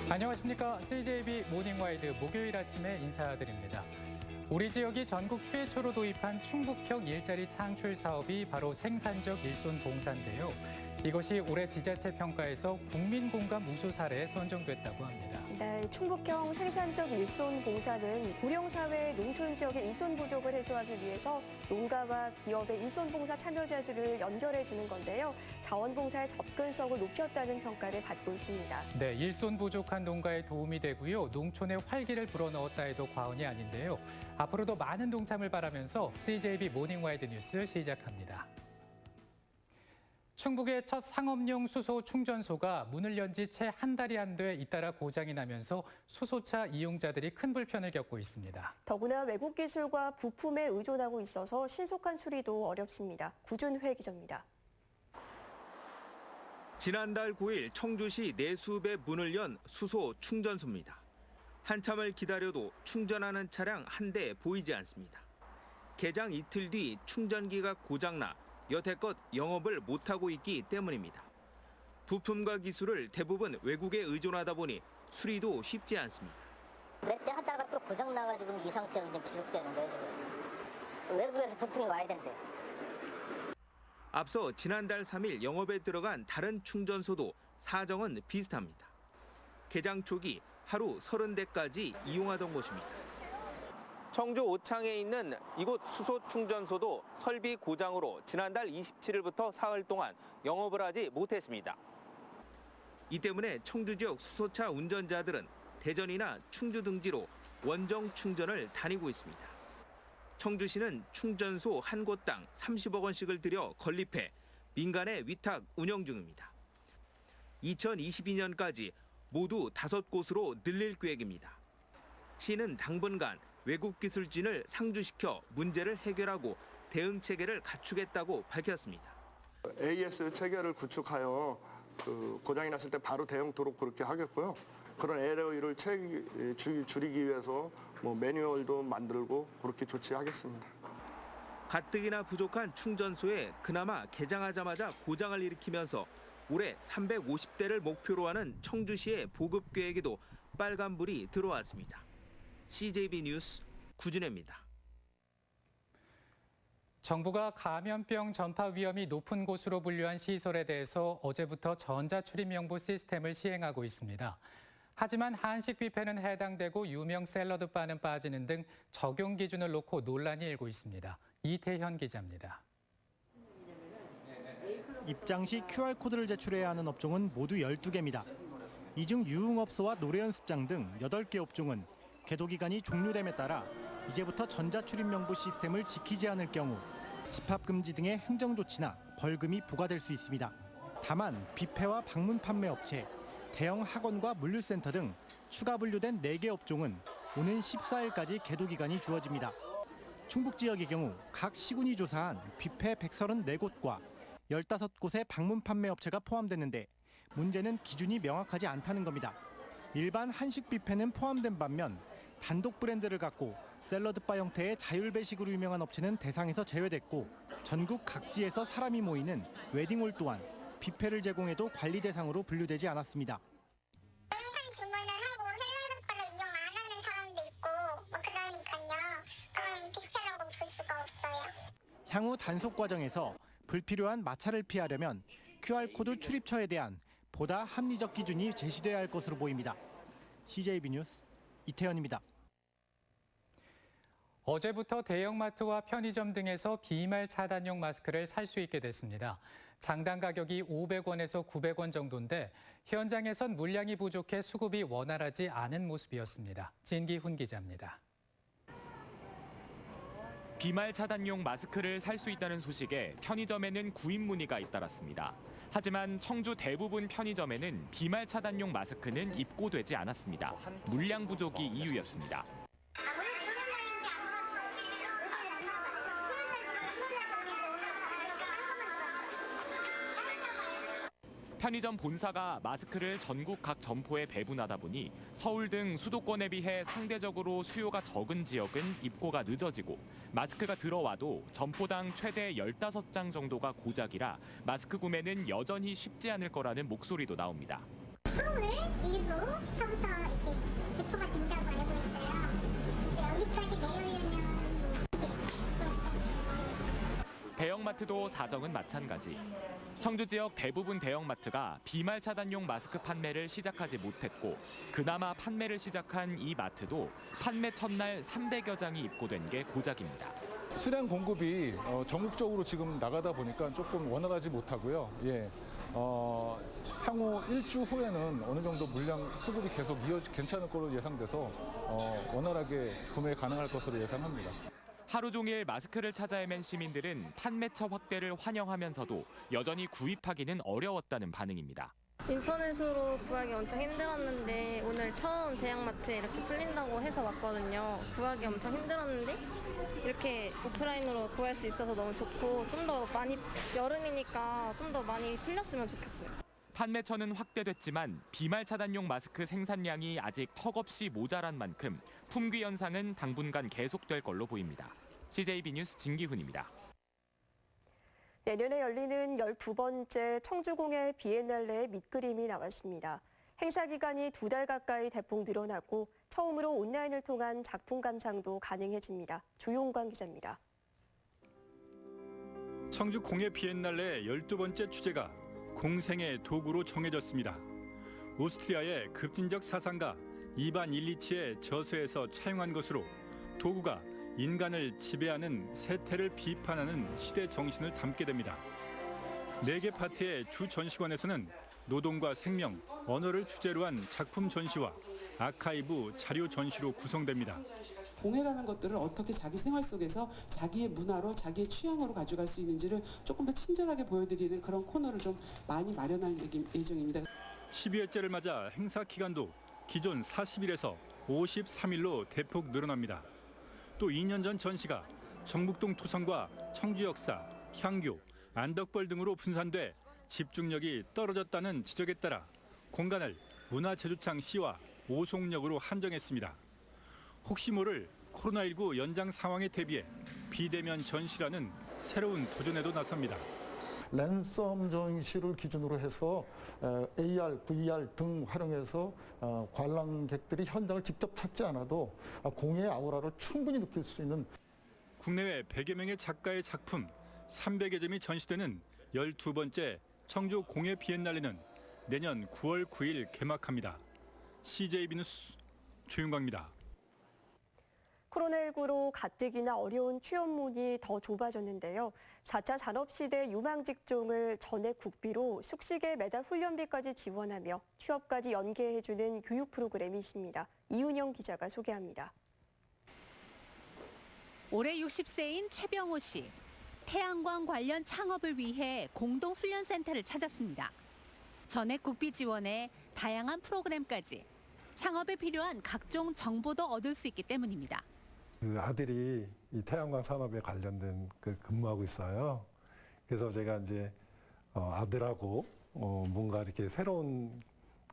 안녕하십니까. CJB 모닝와이드 목요일 아침에 인사드립니다. 우리 지역이 전국 최초로 도입한 충북형 일자리 창출 사업이 바로 생산적 일손 봉사인데요. 이것이 올해 지자체 평가에서 국민 공감 우수 사례에 선정됐다고 합니다. 네, 충북형 생산적 일손 봉사는 고령사회 농촌 지역의 일손 부족을 해소하기 위해서 농가와 기업의 일손 봉사 참여자들을 연결해 주는 건데요. 자원봉사의 접근성을 높였다는 평가를 받고 있습니다. 네, 일손 부족한 농가에 도움이 되고요. 농촌에 활기를 불어넣었다 해도 과언이 아닌데요. 앞으로도 많은 동참을 바라면서 CJB 모닝와이드 뉴스 시작합니다. 충북의 첫 상업용 수소 충전소가 문을 연 지 채 한 달이 안 돼 잇따라 고장이 나면서 수소차 이용자들이 큰 불편을 겪고 있습니다. 더구나 외국 기술과 부품에 의존하고 있어서 신속한 수리도 어렵습니다. 구준회 기자입니다. 지난달 9일 청주시 내수읍에 문을 연 수소 충전소입니다. 한참을 기다려도 충전하는 차량 한 대 보이지 않습니다. 개장 이틀 뒤 충전기가 고장나 여태껏 영업을 못하고 있기 때문입니다. 부품과 기술을 대부분 외국에 의존하다 보니 수리도 쉽지 않습니다. 몇 대 하다가 또 고장 나가지고 이 상태로 지금 지속되는 거예요, 지금. 외국에서 부품이 와야 된대. 앞서 지난달 3일 영업에 들어간 다른 충전소도 사정은 비슷합니다. 개장 초기 하루 30대까지 이용하던 곳입니다. 청주 오창에 있는 이곳 수소 충전소도 설비 고장으로 지난달 27일부터 사흘 동안 영업을 하지 못했습니다. 이 때문에 청주 지역 수소차 운전자들은 대전이나 충주 등지로 원정 충전을 다니고 있습니다. 청주시는 충전소 한 곳당 30억 원씩을 들여 건립해 민간에 위탁 운영 중입니다. 2022년까지 모두 5곳으로 늘릴 계획입니다. 시는 당분간 외국 기술진을 상주시켜 문제를 해결하고 대응 체계를 갖추겠다고 밝혔습니다. AS 체계를 구축하여 고장이 났을 때 바로 대응토록 그렇게 하겠고요. 그런 에러를 줄이기 위해서 매뉴얼도 만들고 그렇게 조치하겠습니다. 가뜩이나 부족한 충전소에 그나마 개장하자마자 고장을 일으키면서 올해 350대를 목표로 하는 청주시의 보급 계획에도 빨간불이 들어왔습니다. CJB 뉴스 구준혜입니다. 정부가 감염병 전파 위험이 높은 곳으로 분류한 시설에 대해서 어제부터 전자출입명부 시스템을 시행하고 있습니다. 하지만 한식 뷔페는 해당되고 유명 샐러드 바는 빠지는 등 적용 기준을 놓고 논란이 일고 있습니다. 이태현 기자입니다. 입장 시 QR코드를 제출해야 하는 업종은 모두 12개입니다. 이 중 유흥업소와 노래연습장 등 8개 업종은 계도 기간이 종료됨에 따라 이제부터 전자출입명부 시스템을 지키지 않을 경우 집합금지 등의 행정조치나 벌금이 부과될 수 있습니다. 다만 뷔페와 방문 판매 업체, 대형 학원과 물류센터 등 추가 분류된 4개 업종은 오는 14일까지 계도 기간이 주어집니다. 충북 지역의 경우 각 시군이 조사한 뷔페 134곳과 15곳의 방문 판매 업체가 포함됐는데 문제는 기준이 명확하지 않다는 겁니다. 일반 한식 뷔페는 포함된 반면 단독 브랜드를 갖고 샐러드바 형태의 자율배식으로 유명한 업체는 대상에서 제외됐고 전국 각지에서 사람이 모이는 웨딩홀 또한 뷔페를 제공해도 관리 대상으로 분류되지 않았습니다. 일반 주문을 하고 샐러드바를 이용 안 하는 사람도 있고 그러니까요. 그럼 뷔페라고 볼 수가 없어요. 향후 단속 과정에서 불필요한 마찰을 피하려면 QR코드 출입처에 대한 보다 합리적 기준이 제시돼야 할 것으로 보입니다. CJB 뉴스 이태현입니다. 어제부터 대형마트와 편의점 등에서 비말 차단용 마스크를 살 수 있게 됐습니다. 장당 가격이 500원에서 900원 정도인데 현장에선 물량이 부족해 수급이 원활하지 않은 모습이었습니다. 진기훈 기자입니다. 비말 차단용 마스크를 살 수 있다는 소식에 편의점에는 구입 문의가 잇따랐습니다. 하지만 청주 대부분 편의점에는 비말 차단용 마스크는 입고되지 않았습니다. 물량 부족이 이유였습니다. 편의점 본사가 마스크를 전국 각 점포에 배분하다 보니 서울 등 수도권에 비해 상대적으로 수요가 적은 지역은 입고가 늦어지고 마스크가 들어와도 점포당 최대 15장 정도가 고작이라 마스크 구매는 여전히 쉽지 않을 거라는 목소리도 나옵니다. 서울 일부서부터 이렇게 배포가 된다고 알고 있어요. 그래서 여기까지 내려오려면 대형마트도 사정은 마찬가지. 청주 지역 대부분 대형마트가 비말 차단용 마스크 판매를 시작하지 못했고 그나마 판매를 시작한 이 마트도 판매 첫날 300여 장이 입고된 게 고작입니다. 수량 공급이 전국적으로 지금 나가다 보니까 조금 원활하지 못하고요. 향후 일주 후에는 어느 정도 물량 수급이 계속 괜찮을 것으로 예상돼서 원활하게 구매 가능할 것으로 예상합니다. 하루 종일 마스크를 찾아 헤맨 시민들은 판매처 확대를 환영하면서도 여전히 구입하기는 어려웠다는 반응입니다. 인터넷으로 구하기 엄청 힘들었는데 오늘 처음 대형마트에 이렇게 풀린다고 해서 왔거든요. 구하기 엄청 힘들었는데 이렇게 오프라인으로 구할 수 있어서 너무 좋고 좀 더 많이 여름이니까 좀 더 많이 풀렸으면 좋겠어요. 판매처는 확대됐지만 비말 차단용 마스크 생산량이 아직 턱없이 모자란 만큼 품귀 현상은 당분간 계속될 걸로 보입니다. CJB 뉴스 진기훈입니다. 내년에 열리는 12번째 청주공예 비엔날레 밑그림이 나왔습니다. 행사 기간이 2달 가까이 대폭 늘어나고 처음으로 온라인을 통한 작품 감상도 가능해집니다. 조용광 기자입니다. 청주 공예 비엔날레 12번째 주제가 공생의 도구로 정해졌습니다. 오스트리아의 급진적 사상가 이반 일리치의 저서에서 차용한 것으로 도구가 인간을 지배하는 세태를 비판하는 시대 정신을 담게 됩니다. 4개 파트의 주 전시관에서는 노동과 생명, 언어를 주제로 한 작품 전시와 아카이브 자료 전시로 구성됩니다. 공예라는 것들을 어떻게 자기 생활 속에서 자기의 문화로 자기의 취향으로 가져갈 수 있는지를 조금 더 친절하게 보여드리는 그런 코너를 좀 많이 마련할 예정입니다. 12회째를 맞아 행사 기간도 기존 40일에서 53일로 대폭 늘어납니다. 또 2년 전 전시가 정북동 토성과 청주 역사, 향교, 안덕벌 등으로 분산돼 집중력이 떨어졌다는 지적에 따라 공간을 문화제주창 C와 오송역으로 한정했습니다. 혹시 모를 코로나19 연장 상황에 대비해 비대면 전시라는 새로운 도전에도 나섭니다. 랜섬 전시를 기준으로 해서 AR, VR 등 활용해서 관람객들이 현장을 직접 찾지 않아도 공예의 아우라를 충분히 느낄 수 있는 국내외 100여 명의 작가의 작품 300여 점이 전시되는 12번째 청주 공예 비엔날레는 내년 9월 9일 개막합니다. CJB 뉴스 조윤광입니다. 코로나19로 가뜩이나 어려운 취업문이 더 좁아졌는데요. 4차 산업시대 유망 직종을 전액 국비로 숙식에 매달 훈련비까지 지원하며 취업까지 연계해주는 교육 프로그램이 있습니다. 이윤영 기자가 소개합니다. 올해 60세인 최병호 씨. 태양광 관련 창업을 위해 공동훈련센터를 찾았습니다. 전액 국비 지원에 다양한 프로그램까지 창업에 필요한 각종 정보도 얻을 수 있기 때문입니다. 그 아들이 이 태양광 산업에 관련된 근무하고 있어요. 그래서 제가 이제 아들하고 뭔가 이렇게 새로운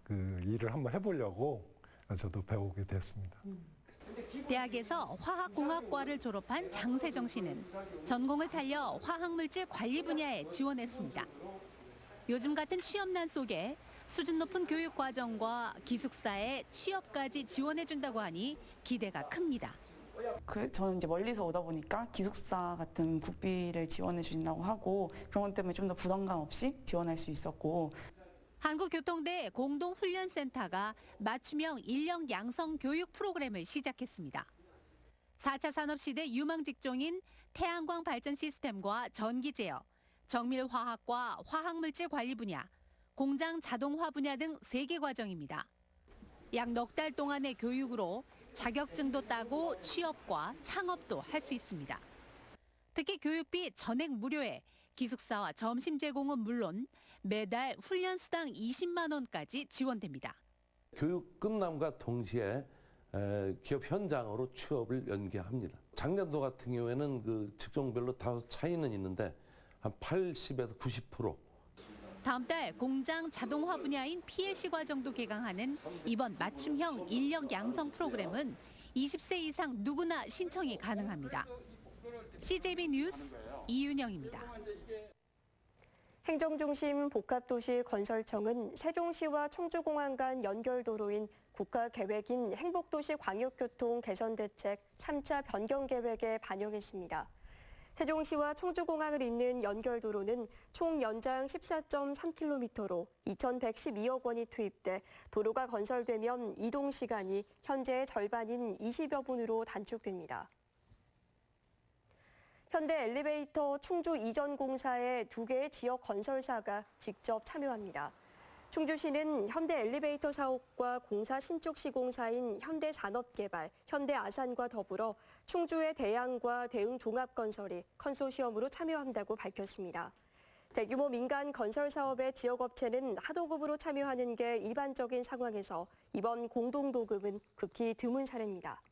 그 일을 한번 해보려고 저도 배우게 됐습니다. 대학에서 화학공학과를 졸업한 장세정 씨는 전공을 살려 화학물질 관리 분야에 지원했습니다. 요즘 같은 취업난 속에 수준 높은 교육 과정과 기숙사에 취업까지 지원해준다고 하니 기대가 큽니다. 저는 이제 멀리서 오다 보니까 기숙사 같은 국비를 지원해 주신다고 하고 그런 것 때문에 좀 더 부담감 없이 지원할 수 있었고. 한국교통대 공동훈련센터가 맞춤형 인력 양성 교육 프로그램을 시작했습니다. 4차 산업시대 유망 직종인 태양광 발전 시스템과 전기 제어, 정밀화학과 화학물질 관리 분야, 공장 자동화 분야 등 3개 과정입니다. 약 넉 달 동안의 교육으로 자격증도 따고 취업과 창업도 할 수 있습니다. 특히 교육비 전액 무료에 기숙사와 점심 제공은 물론 매달 훈련 수당 20만 원까지 지원됩니다. 교육 끝남과 동시에 기업 현장으로 취업을 연계합니다. 작년도 같은 경우에는 그 직종별로 다 차이는 있는데 한 80에서 90%. 다음 달 공장 자동화 분야인 PLC 과정도 개강하는 이번 맞춤형 인력 양성 프로그램은 20세 이상 누구나 신청이 가능합니다. CJB 뉴스 이윤영입니다. 행정중심 복합도시 건설청은 세종시와 청주공항 간 연결도로인 국가계획인 행복도시 광역교통 개선대책 3차 변경계획에 반영했습니다. 세종시와 청주공항을 잇는 연결도로는 총 연장 14.3km로 2,112억 원이 투입돼 도로가 건설되면 이동 시간이 현재의 절반인 20여 분으로 단축됩니다. 현대 엘리베이터 충주 이전 공사에 2개의 지역 건설사가 직접 참여합니다. 충주시는 현대 엘리베이터 사업과 공사 신축 시공사인 현대산업개발, 현대아산과 더불어 충주의 대양과 대응종합건설이 컨소시엄으로 참여한다고 밝혔습니다. 대규모 민간 건설 사업의 지역업체는 하도급으로 참여하는 게 일반적인 상황에서 이번 공동도급은 극히 드문 사례입니다.